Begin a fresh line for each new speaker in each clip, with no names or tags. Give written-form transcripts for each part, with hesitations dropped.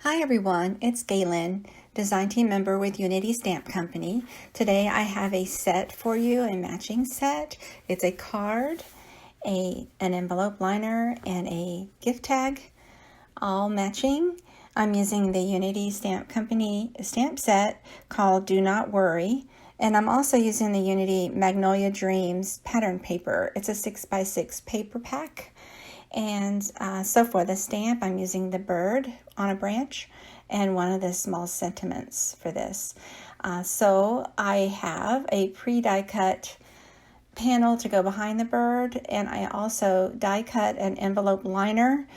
Hi everyone, it's Galen, design team member with Unity Stamp Company. Today I have a set for you, a matching set. It's a card, an envelope liner, and a gift tag, all matching. I'm using the Unity Stamp Company stamp set called Do Not Worry. And I'm also using the Unity Magnolia Dreams pattern paper. It's a 6x6 paper pack. And so for the stamp, I'm using the bird on a branch and one of the small sentiments for this. So I have a pre-die cut panel to go behind the bird, and I also die cut an envelope liner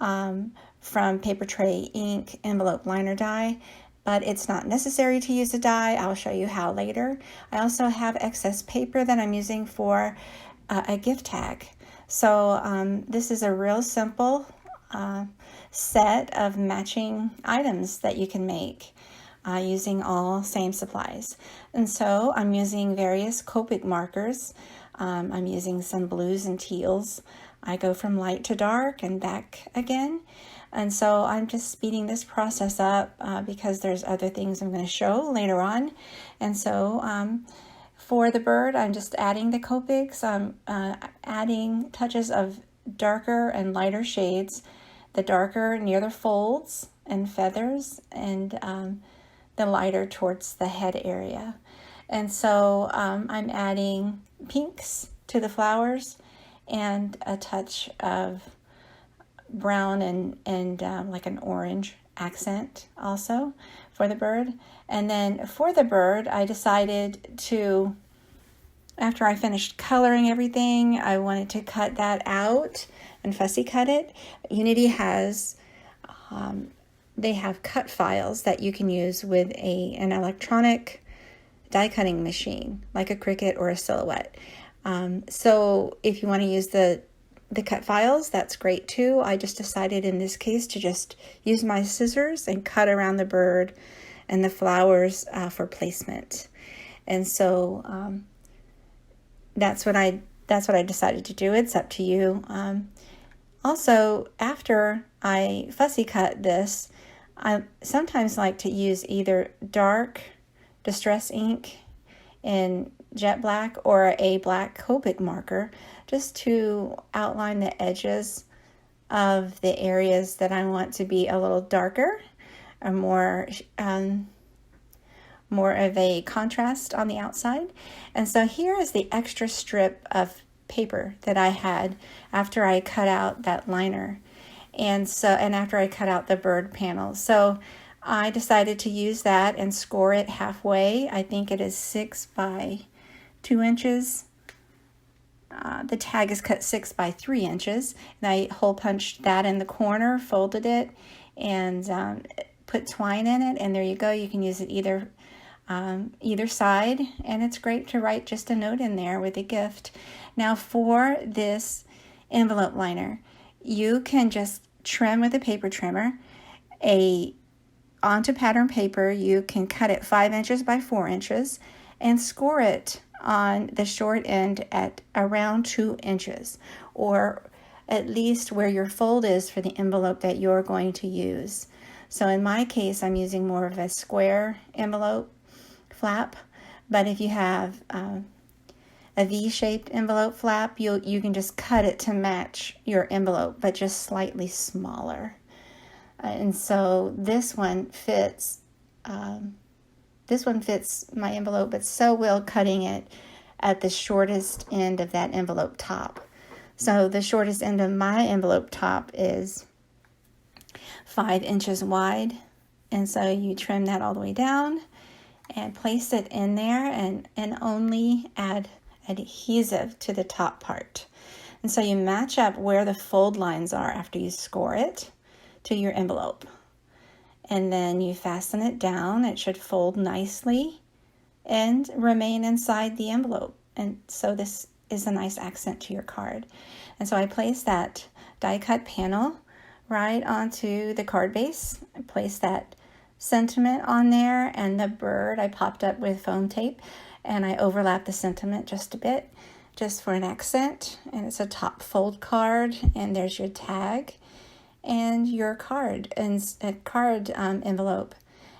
from Paper Tray Ink envelope liner die, but it's not necessary to use a die. I'll show you how later. I also have excess paper that I'm using for a gift tag. So this is a real simple set of matching items that you can make using all same supplies. And so I'm using various Copic markers. I'm using some blues and teals. I go from light to dark and back again. And so I'm just speeding this process up because there's other things I'm going to show later on. And so for the bird, I'm just adding the Copics. I'm adding touches of darker and lighter shades, the darker near the folds and feathers, and the lighter towards the head area. And so I'm adding pinks to the flowers and a touch of brown and like an orange accent also for the bird. And then for the bird, I decided to, after I finished coloring everything, I wanted to cut that out and fussy cut it. Unity has, they have cut files that you can use with an electronic die cutting machine, like a Cricut or a Silhouette. So if you want to use the cut files, that's great too. I just decided in this case to just use my scissors and cut around the bird and the flowers for placement. And so that's what I decided to do. It's up to you. Also, after I fussy cut this, I sometimes like to use either dark distress ink in jet black or a black Copic marker just to outline the edges of the areas that I want to be a little darker or more of a contrast on the outside. And so here is the extra strip of paper that I had after I cut out that liner and after I cut out the bird panel. So I decided to use that and score it halfway. I think it is 6 by 2 inches. The tag is cut 6 by 3 inches, and I hole punched that in the corner, folded it, and put twine in it, and there you go. You can use it either side, and it's great to write just a note in there with a gift. Now for this envelope liner, you can just trim with a paper trimmer onto pattern paper. You can cut it 5 inches by 4 inches and score it on the short end at around 2 inches, or at least where your fold is for the envelope that you're going to use. So in my case, I'm using more of a square envelope flap, but if you have a V-shaped envelope flap, you can just cut it to match your envelope, but just slightly smaller. And so this one fits my envelope, but so will cutting it at the shortest end of that envelope top. So the shortest end of my envelope top is 5 inches wide, and so you trim that all the way down and place it in there and only add adhesive to the top part. And so you match up where the fold lines are after you score it to your envelope. And then you fasten it down. It should fold nicely and remain inside the envelope. And so this is a nice accent to your card. And so I place that die cut panel right onto the card base. I place that sentiment on there, and the bird I popped up with foam tape, and I overlap the sentiment just a bit, just for an accent. And it's a top fold card, and there's your tag. and your card and a card envelope.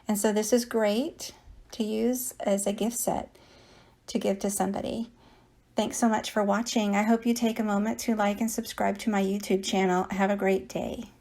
And so this is great to use as a gift set to give to somebody. Thanks so much for watching. I hope you take a moment to like and subscribe to my YouTube channel. Have a great day.